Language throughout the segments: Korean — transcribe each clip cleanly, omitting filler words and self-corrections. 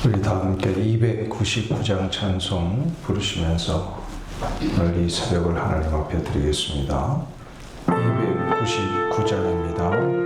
우리 다 함께 299장 찬송 부르시면서 오늘 이 새벽을 하나님 앞에 드리겠습니다. 299장입니다.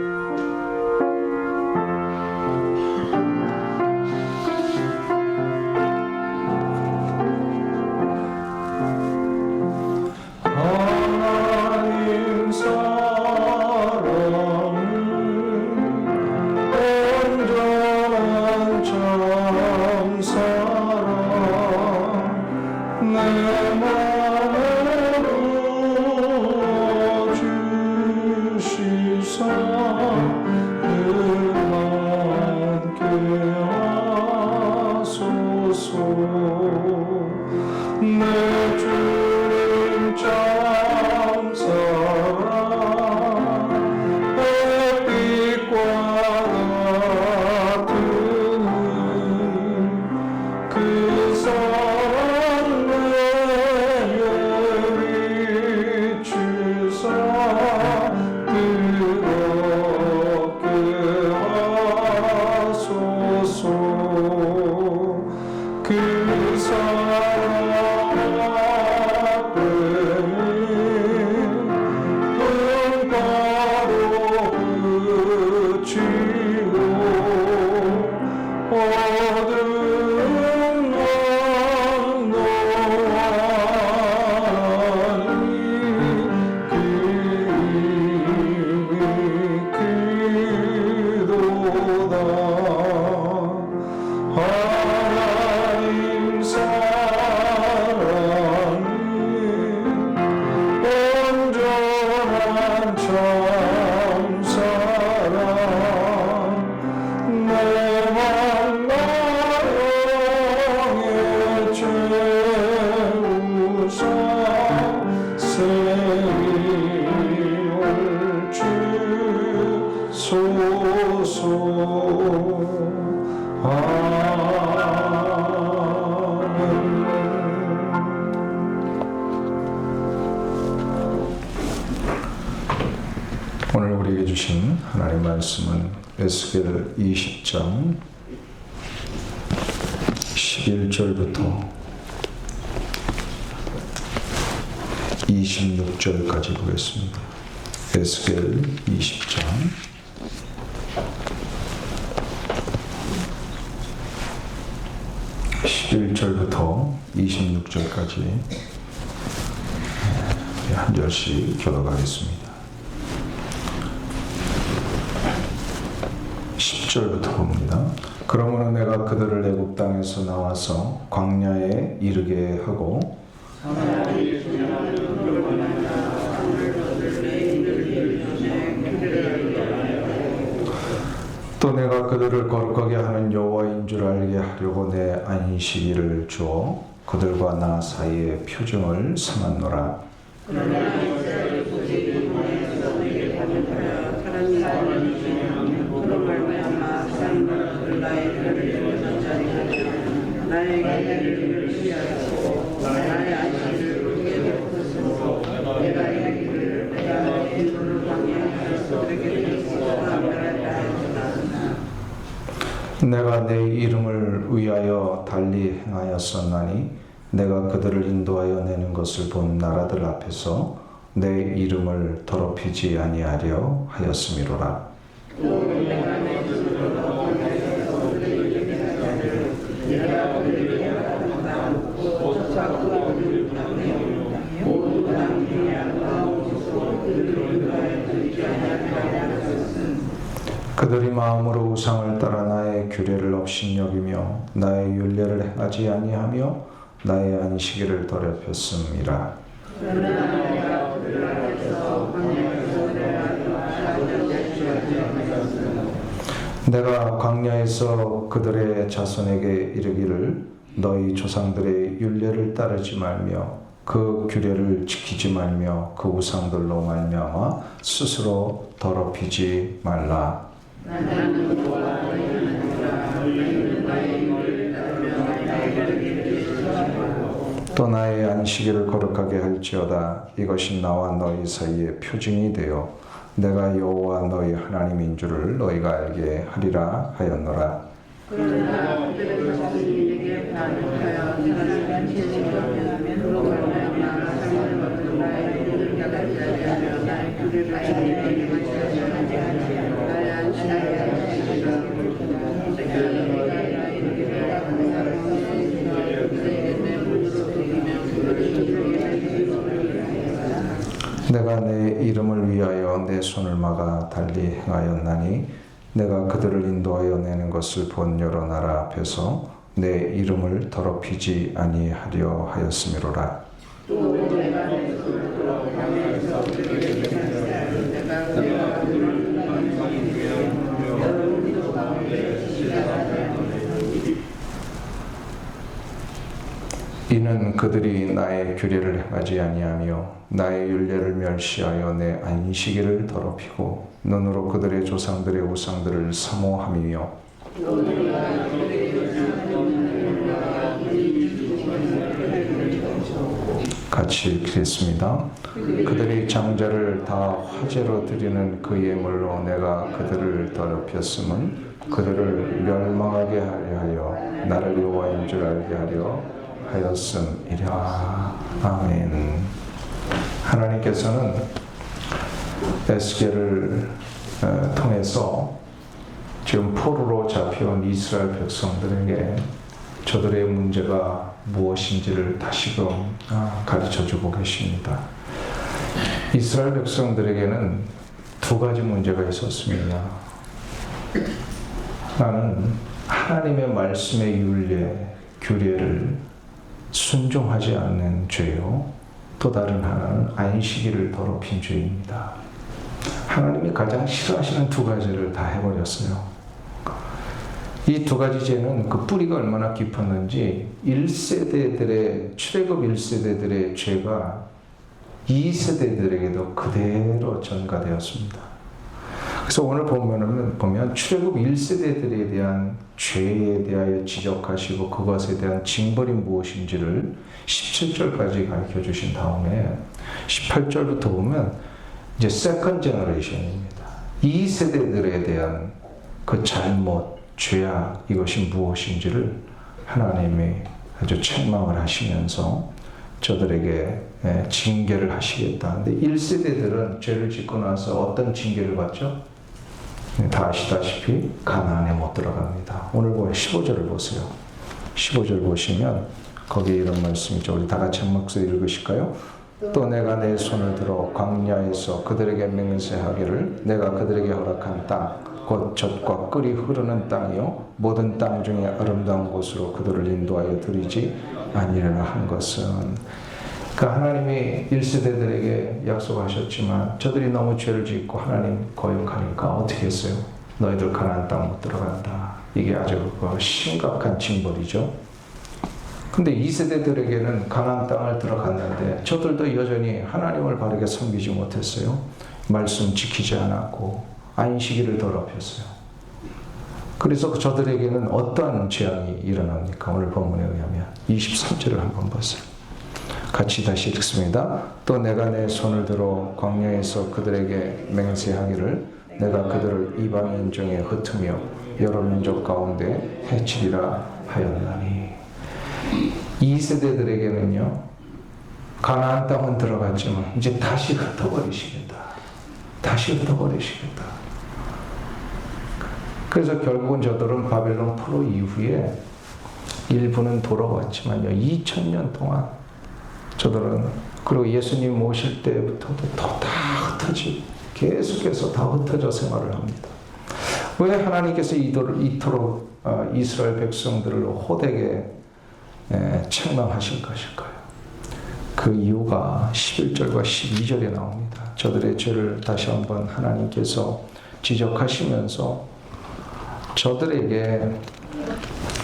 오늘 우리에게 주신 하나님 말씀은 에스겔 20장 11절부터 26절까지 보겠습니다. 에스겔 20장 11절부터 26절까지 한 절씩 교독하겠습니다. 10절부터 봅니다. 그러므로 내가 그들을 애굽 땅에서 나와서 광야에 이르게 하고 또 내가 그들을 거룩하게 하는 여호와인 줄 알게 하려고 내 안식일을 주어 그들과 나 사이에 표징을 삼았노라. 내가 내 이름을 위하여 달리 행하였었나니 내가 그들을 인도하여 내는 것을 본 나라들 앞에서 내 이름을 더럽히지 아니하려 하였음이로라. 그들이 마음으로 우상을 따라 나의 규례를 업신여기며 나의 율례를 행하지 아니하며 나의 안식일을 더럽혔음이라. 내가 광야에서 그들의 자손에게 이르기를 너희 조상들의 율례를 따르지 말며 그 규례를 지키지 말며 그 우상들로 말미암아 스스로 더럽히지 말라. 또 나의 안식일을 거룩하게 할지어다. 이것이 나와 너희 사이에 표징이 되어 내가 여호와 너희 하나님인 줄을 너희가 알게 하리라 하였노라. 그러나 그들의 자신에게 반응하여 내가 진실하면 그로 말미암아 삶을 얻은 나의 길을 나가지 아니하며 나의 길을 가시되 나의 안식을 가시리라. 내가 나의 길을 내 문으로 드리며 내가 내 이름을 위하여 내 손을 막아 달리 행하였나니 내가 그들을 인도하여 내는 것을 본 여러 나라 앞에서 내 이름을 더럽히지 아니하려 하였음이로라. 또 내가 내 손을 들어 강에서 그들에게 내가 여러분도 가운데 이는 그들이 나의 규례를 행하지 아니하며 나의 율례를 멸시하여 내 안식일을 더럽히고 눈으로 그들의 조상들의 우상들을 사모함이며 같이 읽겠습니다. 그들이 장자를 다 화제로 드리는 그 예물로 내가 그들을 더럽혔음은 그들을 멸망하게 하려 하여 나를 여호와인 줄 알게 하려 하였음이라. 아멘. 하나님께서는 에스겔을 통해서 지금 포로로 잡혀온 이스라엘 백성들에게 저들의 문제가 무엇인지를 다시금 가르쳐주고 계십니다. 이스라엘 백성들에게는 두 가지 문제가 있었습니다. 하나는 하나님의 말씀의 율례, 규례를 순종하지 않는 죄요. 또 다른 하나는 안식일을 더럽힌 죄입니다. 하나님이 가장 싫어하시는 두 가지를 다 해버렸어요. 이 두 가지 죄는 그 뿌리가 얼마나 깊었는지 1세대들의 출애굽 1세대들의 죄가 2세대들에게도 그대로 전가되었습니다. 그래서 오늘 보면 출애굽 1세대들에 대한 죄에 대하여 지적하시고 그것에 대한 징벌이 무엇인지를 17절까지 가르쳐 주신 다음에 18절부터 보면 이제 세컨 제너레이션입니다. 2세대들에 대한 그 잘못, 죄악 이것이 무엇인지를 하나님이 아주 책망을 하시면서 저들에게 징계를 하시겠다. 근데 1세대들은 죄를 짓고 나서 어떤 징계를 받죠? 다 아시다시피 가나안에 못 들어갑니다. 오늘 15절을 보세요. 15절 보시면 거기에 이런 말씀이죠. 우리 다 같이 한 목소리 읽으실까요? 또 내가 내 손을 들어 광야에서 그들에게 맹세하기를 내가 그들에게 허락한 땅 곧 젖과 꿀이 흐르는 땅이요 모든 땅 중에 아름다운 곳으로 그들을 인도하여 드리지 아니하려 한 것은, 그러니까 하나님이 1세대들에게 약속하셨지만 저들이 너무 죄를 짓고 하나님 거역하니까 어떻게 했어요? 너희들 가나안 땅 못 들어간다. 이게 아주 심각한 징벌이죠. 근데 2세대들에게는 가나안 땅을 들어갔는데 저들도 여전히 하나님을 바르게 섬기지 못했어요. 말씀 지키지 않았고 안식일을 더럽혔어요. 그래서 저들에게는 어떠한 재앙이 일어납니까? 오늘 본문에 의하면 23절을 한번 보세요. 같이 다시 읽습니다. 또 내가 내 손을 들어 광야에서 그들에게 맹세하기를 내가 그들을 이방인 중에 흩으며 여러 민족 가운데 해치리라 하였나니. 2세대들에게는요 가나안 땅은 들어갔지만 이제 다시 흩어버리시겠다. 다시 흩어버리시겠다. 그래서 결국은 저들은 바벨론 포로 이후에 일부는 돌아왔지만요 2000년 동안 저들은, 그리고 예수님 오실 때부터도 더 다 흩어지고 계속해서 다 흩어져 생활을 합니다. 왜 하나님께서 이토록 이스라엘 백성들을 호되게 책망하실 것일까요? 그 이유가 11절과 12절에 나옵니다. 저들의 죄를 다시 한번 하나님께서 지적하시면서 저들에게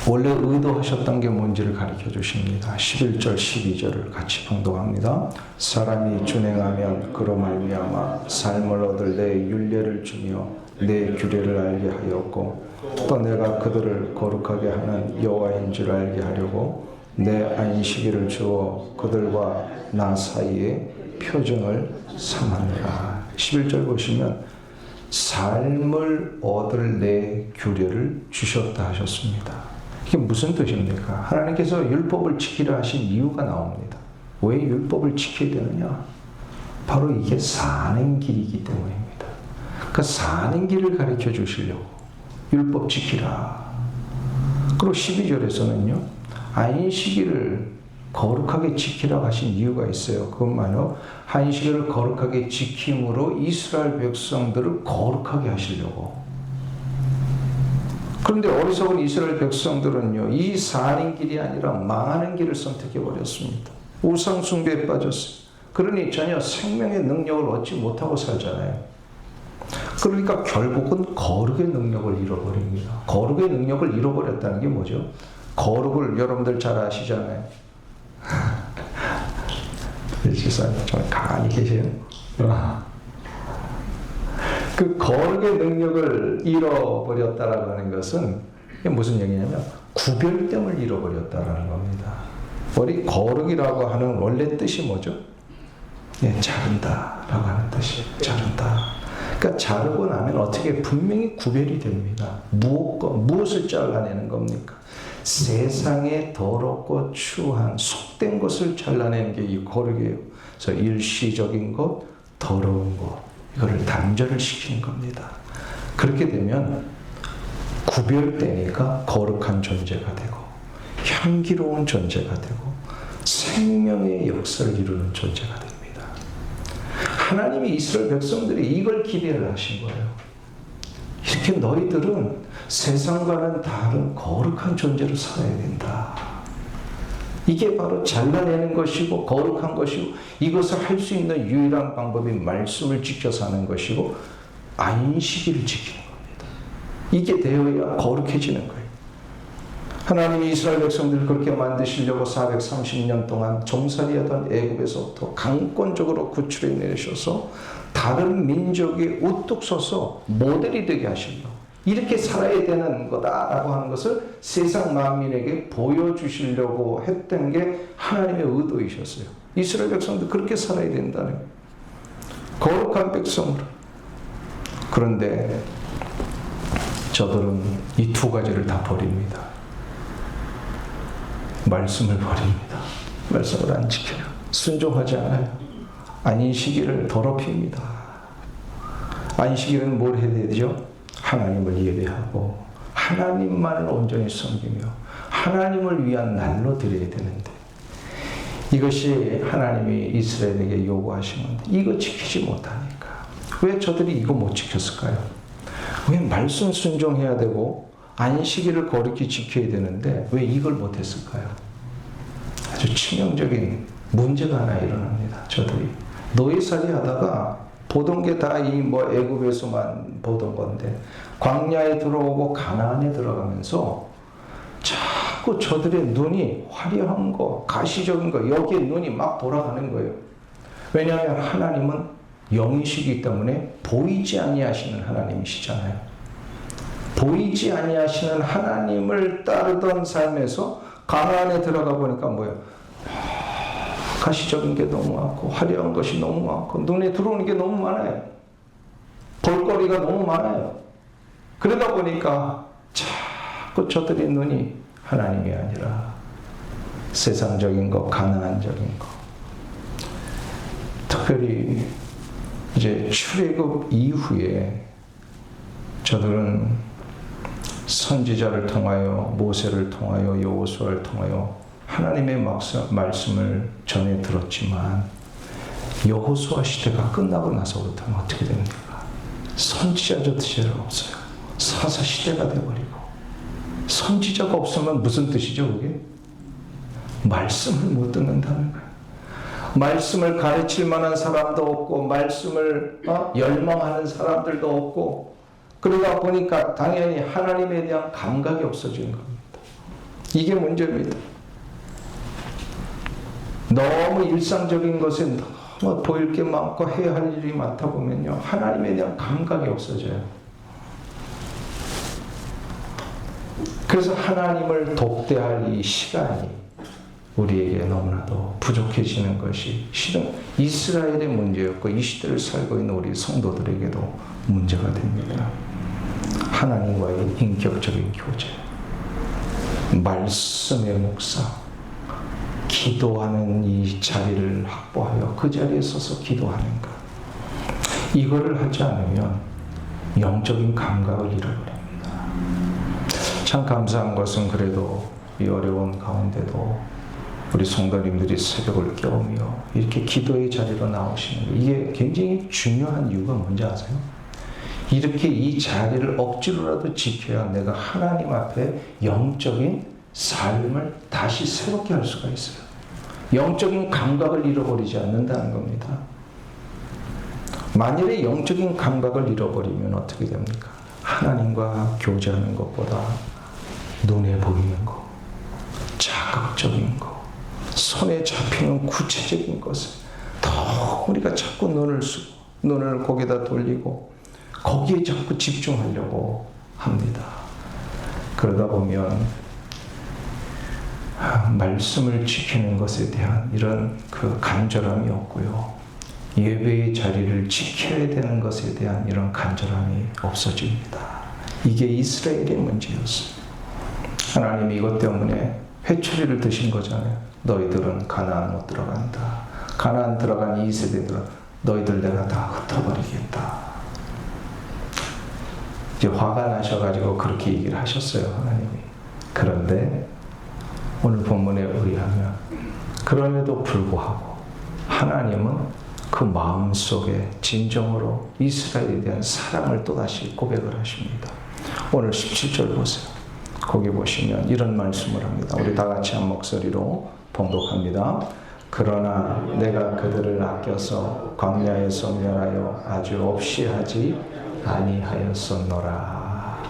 원래 의도하셨던 게 뭔지를 가르쳐 주십니다. 11절, 12절을 같이 봉독합니다. 사람이 준행하면 그로 말미암아 삶을 얻을 내 율례를 주며 내 규례를 알게 하였고 또 내가 그들을 거룩하게 하는 여호와인 줄 알게 하려고 내 안식일을 주어 그들과 나 사이에 표정을 삼았노라. 11절 보시면 삶을 얻을 내 규례를 주셨다 하셨습니다. 이게 무슨 뜻입니까? 하나님께서 율법을 지키라 하신 이유가 나옵니다. 왜 율법을 지켜야 되느냐? 바로 이게 사는 길이기 때문입니다. 그 사는 길을 가르쳐 주시려고 율법 지키라. 그리고 12절에서는요. 안식일을 거룩하게 지키라고 하신 이유가 있어요. 그것만요. 안식일을 거룩하게 지킴으로 이스라엘 백성들을 거룩하게 하시려고. 그런데 어리석은 이스라엘 백성들은요. 이 사는 길이 아니라 망하는 길을 선택해 버렸습니다. 우상 숭배에 빠졌어요. 그러니 전혀 생명의 능력을 얻지 못하고 살잖아요. 그러니까 결국은 거룩의 능력을 잃어버립니다. 거룩의 능력을 잃어버렸다는 게 뭐죠? 거룩을 여러분들 잘 아시잖아요. 지사님 좀 가만히 계세요. 그 거룩의 능력을 잃어버렸다라고 하는 것은 이게 무슨 얘기냐면 구별됨을 잃어버렸다라는 겁니다. 우리 거룩이라고 하는 원래 뜻이 뭐죠? 예, 자른다라고 하는 뜻이에요. 자른다. 그러니까 자르고 나면 어떻게 분명히 구별이 됩니다. 무엇을 잘라내는 겁니까? 세상에 더럽고 추한 속된 것을 잘라내는 게 이 거룩이에요. 그래서 일시적인 것, 더러운 것 이거를 단절을 시키는 겁니다. 그렇게 되면 구별되니까 거룩한 존재가 되고 향기로운 존재가 되고 생명의 역사를 이루는 존재가 됩니다. 하나님이 이스라엘 백성들이 이걸 기대를 하신 거예요. 이렇게 너희들은 세상과는 다른 거룩한 존재로 살아야 된다. 이게 바로 잘라내는 것이고 거룩한 것이고 이것을 할 수 있는 유일한 방법이 말씀을 지켜 사는 것이고 안식일을 지키는 겁니다. 이게 되어야 거룩해지는 거예요. 하나님이 이스라엘 백성들을 그렇게 만드시려고 430년 동안 종살이하던 애굽에서부터 강권적으로 구출해 내셔서 다른 민족이 우뚝 서서 모델이 되게 하시려고 이렇게 살아야 되는 거다라고 하는 것을 세상 만민에게 보여주시려고 했던 게 하나님의 의도이셨어요. 이스라엘 백성도 그렇게 살아야 된다는 거예요. 거룩한 백성으로. 그런데 저들은 이 두 가지를 다 버립니다. 말씀을 버립니다. 말씀을 안 지켜요. 순종하지 않아요. 안식일을 더럽힙니다. 안식일은 뭘 해야 되죠? 하나님을 예배하고 하나님만을 온전히 섬기며 하나님을 위한 날로 드려야 되는데 이것이 하나님이 이스라엘에게 요구하신 건데 이거 지키지 못하니까 왜 저들이 이거 못 지켰을까요? 왜 말씀 순종해야 되고 안식일을 거룩히 지켜야 되는데 왜 이걸 못했을까요? 아주 치명적인 문제가 하나 일어납니다. 저들이 노예살이 하다가 보던 게 다 이 애굽에서만 보던 건데 광야에 들어오고 가나안에 들어가면서 자꾸 저들의 눈이 화려한 거, 가시적인 거 여기에 눈이 막 돌아가는 거예요. 왜냐하면 하나님은 영이시기 때문에 보이지 아니하시는 하나님이시잖아요. 보이지 아니하시는 하나님을 따르던 삶에서 가나안에 들어가 보니까 뭐예요? 가시적인 게 너무 많고 화려한 것이 너무 많고 눈에 들어오는 게 너무 많아요. 볼거리가 너무 많아요. 그러다 보니까 자꾸 저들의 눈이 하나님이 아니라 세상적인 것, 가나안적인 것. 특별히 이제 출애굽 이후에 저들은 선지자를 통하여 모세를 통하여 여호수아를 통하여 하나님의 말씀을 전해 들었지만 여호수아 시대가 끝나고 나서부터는 어떻게 됩니까? 선지자도 시대가 없어요. 사사 시대가 되어버리고 선지자가 없으면 무슨 뜻이죠 그게? 말씀을 못 듣는다는 거예요. 말씀을 가르칠 만한 사람도 없고 말씀을 열망하는 사람들도 없고 그러다 보니까 당연히 하나님에 대한 감각이 없어지는 겁니다. 이게 문제입니다. 너무 일상적인 것에 너무 보일 게 많고 해야 할 일이 많다 보면요 하나님에 대한 감각이 없어져요. 그래서 하나님을 독대할 이 시간이 우리에게 너무나도 부족해지는 것이 실은 이스라엘의 문제였고 이 시대를 살고 있는 우리 성도들에게도 문제가 됩니다. 하나님과의 인격적인 교제, 말씀의 묵상, 기도하는 이 자리를 확보하여 그 자리에 서서 기도하는 것. 이거를 하지 않으면 영적인 감각을 잃어버립니다. 참 감사한 것은 그래도 이 어려운 가운데도 우리 성도님들이 새벽을 깨우며 이렇게 기도의 자리로 나오시는 거, 이게 굉장히 중요한 이유가 뭔지 아세요? 이렇게 이 자리를 억지로라도 지켜야 내가 하나님 앞에 영적인 삶을 다시 새롭게 할 수가 있어요. 영적인 감각을 잃어버리지 않는다는 겁니다. 만일에 영적인 감각을 잃어버리면 어떻게 됩니까? 하나님과 교제하는 것보다 눈에 보이는 것, 자극적인 것, 손에 잡히는 구체적인 것을 더 우리가 자꾸 눈을 거기다 돌리고 거기에 자꾸 집중하려고 합니다. 그러다 보면 말씀을 지키는 것에 대한 이런 그 간절함이 없고요. 예배의 자리를 지켜야 되는 것에 대한 이런 간절함이 없어집니다. 이게 이스라엘의 문제였어요. 하나님이 이것 때문에 회초리를 드신 거잖아요. 너희들은 가나안 못 들어간다. 가나안 들어간 이 세대들은 너희들 내가 다 흩어버리겠다. 이제 화가 나셔가지고 그렇게 얘기를 하셨어요, 하나님이. 그런데 오늘 본문에 의하면 그럼에도 불구하고 하나님은 그 마음속에 진정으로 이스라엘에 대한 사랑을 또다시 고백을 하십니다. 오늘 17절 보세요. 거기 보시면 이런 말씀을 합니다. 우리 다 같이 한 목소리로 봉독합니다. 그러나 내가 그들을 아껴서 광야에서 멸하여 아주 없이 하지 아니하였었노라.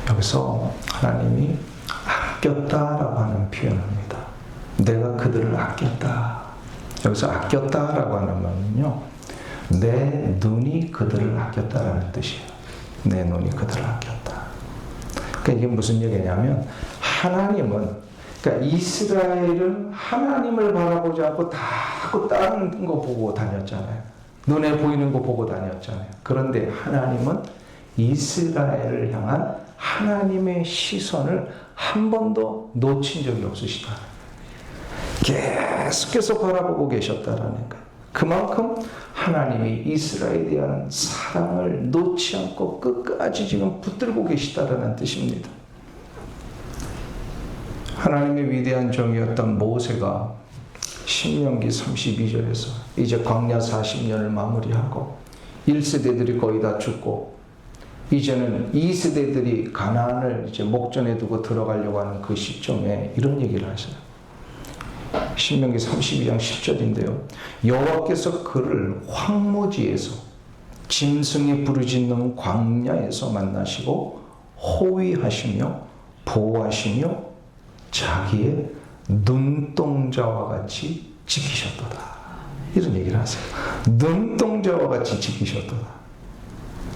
여기서 하나님이 아꼈다라고 하는 표현입니다. 내가 그들을 아꼈다. 여기서 아꼈다라고 하는 말은요, 내 눈이 그들을 아꼈다라는 뜻이에요. 내 눈이 그들을 아꼈다. 그러니까 이게 무슨 얘기냐면 하나님은, 그러니까 이스라엘은 하나님을 바라보지 않고 자꾸 다른 거 보고 다녔잖아요. 눈에 보이는 거 보고 다녔잖아요. 그런데 하나님은 이스라엘을 향한 하나님의 시선을 한 번도 놓친 적이 없으시다. 계속해서 바라보고 계셨다라는 거예요. 그만큼 하나님이 이스라엘에 대한 사랑을 놓지 않고 끝까지 지금 붙들고 계시다라는 뜻입니다. 하나님의 위대한 종이었던 모세가 신명기 32절에서 이제 광야 40년을 마무리하고 1세대들이 거의 다 죽고 이제는 2세대들이 가나안을 이제 목전에 두고 들어가려고 하는 그 시점에 이런 얘기를 하셔요. 신명기 32장 10절인데요. 여호와께서 그를 황무지에서 짐승이 부르짖는 광야에서 만나시고 호위하시며 보호하시며 자기의 눈동자와 같이 지키셨도다. 이런 얘기를 하세요. 눈동자와 같이 지키셨도다.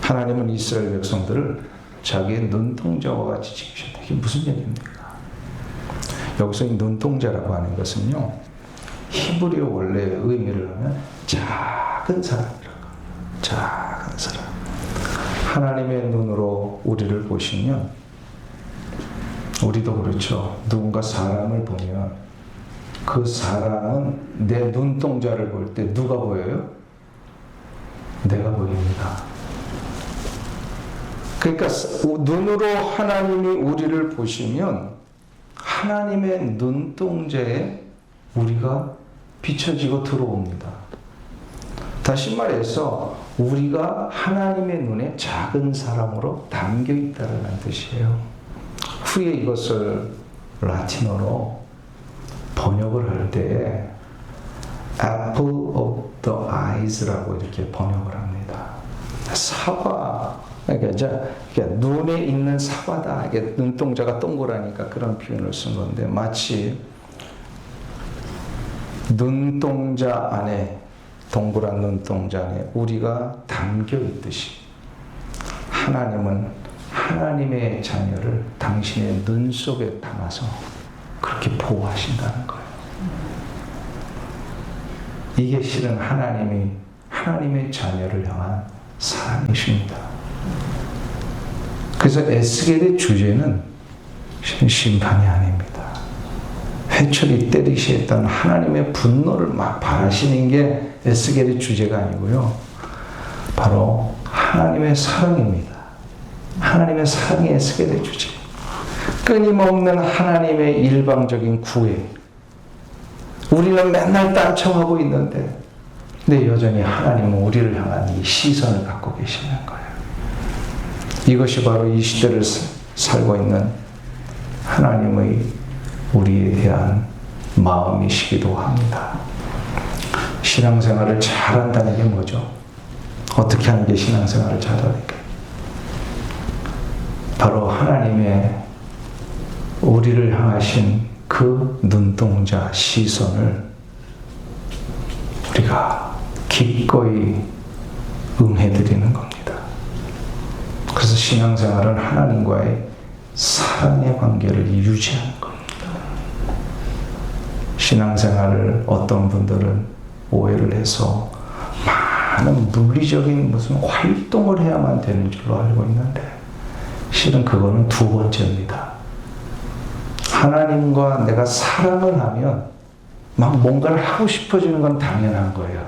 하나님은 이스라엘 백성들을 자기의 눈동자와 같이 지키셨다. 이게 무슨 얘기입니까? 여기서 이 눈동자라고 하는 것은요, 히브리어 원래의 의미를 하면 작은 사람이라고. 작은 사람. 하나님의 눈으로 우리를 보시면, 우리도 그렇죠. 누군가 사람을 보면 그 사람은 내 눈동자를 볼 때 누가 보여요? 내가 보입니다. 그러니까 눈으로 하나님이 우리를 보시면 하나님의 눈동자에 우리가 비춰지고 들어옵니다. 다시 말해서 우리가 하나님의 눈에 작은 사람으로 담겨 있다는 뜻이에요. 후에 이것을 라틴어로 번역을 할 때 apple of the eyes라고 이렇게 번역을 합니다. 사과, 그러니까 눈에 있는 사과다. 이게 눈동자가 동그라니까 그런 표현을 쓴 건데, 마치 눈동자 안에, 동그란 눈동자 안에 우리가 담겨 있듯이 하나님은 하나님의 자녀를 당신의 눈 속에 담아서 그렇게 보호하신다는 거예요. 이게 실은 하나님의 자녀를 향한 사랑이십니다. 그래서 에스겔의 주제는 심판이 아닙니다. 회초리 때리시 했던 하나님의 분노를 막 바라시는 게 에스겔의 주제가 아니고요. 바로 하나님의 사랑입니다. 하나님의 사랑이 에스겔의 주제. 끊임없는 하나님의 일방적인 구애. 우리는 맨날 딴청하고 있는데 근데 여전히 하나님은 우리를 향한 이 시선을 갖고 계시는 거예요. 이것이 바로 이 시대를 살고 있는 하나님의 우리에 대한 마음이시기도 합니다. 신앙생활을 잘한다는 게 뭐죠? 어떻게 하는 게 신앙생활을 잘하니까? 바로 하나님의 우리를 향하신 그 눈동자 시선을 우리가 기꺼이 응해드리는 겁니다. 그래서 신앙생활은 하나님과의 사랑의 관계를 유지하는 겁니다. 신앙생활을 어떤 분들은 오해를 해서 많은 물리적인 무슨 활동을 해야만 되는 줄로 알고 있는데 실은 그거는 두 번째입니다. 하나님과 내가 사랑을 하면 막 뭔가를 하고 싶어지는 건 당연한 거예요.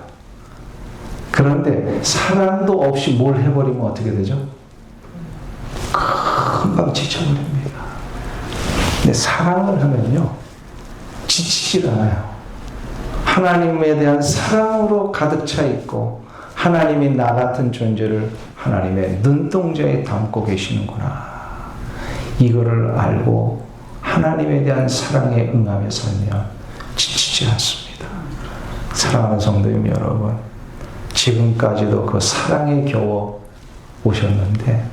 그런데 사랑도 없이 뭘 해버리면 어떻게 되죠? 금방 지쳐버립니다. 근데 사랑을 하면요 지치질 않아요. 하나님에 대한 사랑으로 가득 차 있고 하나님이 나 같은 존재를 하나님의 눈동자에 담고 계시는구나. 이거를 알고 하나님에 대한 사랑에 응하며 살면 지치지 않습니다. 사랑하는 성도님 여러분, 지금까지도 그 사랑에 겨워 오셨는데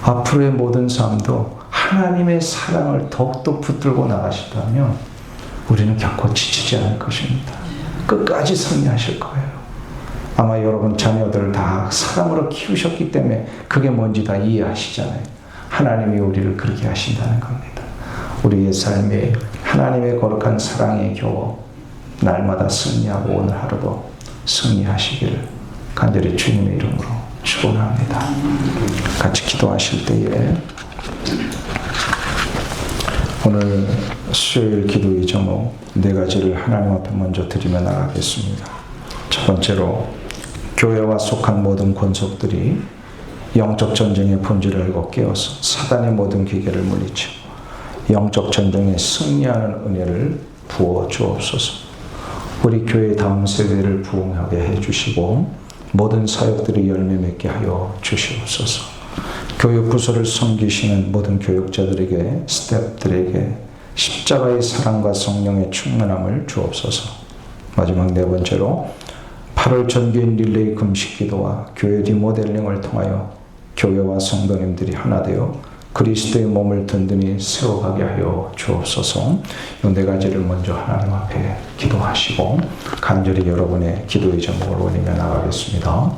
앞으로의 모든 삶도 하나님의 사랑을 더욱더 붙들고 나가신다면 우리는 결코 지치지 않을 것입니다. 끝까지 승리하실 거예요. 아마 여러분 자녀들을 다 사랑으로 키우셨기 때문에 그게 뭔지 다 이해하시잖아요. 하나님이 우리를 그렇게 하신다는 겁니다. 우리의 삶에 하나님의 거룩한 사랑에 겨워 날마다 승리하고 오늘 하루도 승리하시기를 간절히 주님의 이름으로 축원합니다. 같이 기도하실 때에 오늘 수요일 기도의 제목 네 가지를 하나님 앞에 먼저 드리며 나가겠습니다. 첫 번째로 교회와 속한 모든 권속들이 영적 전쟁의 본질을 알고 깨어서 사단의 모든 기계를 물리쳐 영적 전쟁에 승리하는 은혜를 부어 주옵소서. 우리 교회 다음 세대를 부흥하게 해주시고 모든 사역들이 열매 맺게 하여 주시옵소서. 교육 부서를 섬기시는 모든 교육자들에게 스태프들에게 십자가의 사랑과 성령의 충만함을 주옵소서. 마지막 네 번째로 8월 전교인 릴레이 금식 기도와 교회 리모델링을 통하여 교회와 성도님들이 하나 되어 그리스도의 몸을 든든히 세워가게 하여 주옵소서. 이 네 가지를 먼저 하나님 앞에 기도하시고 간절히 여러분의 기도의 제목을 올리며 나가겠습니다.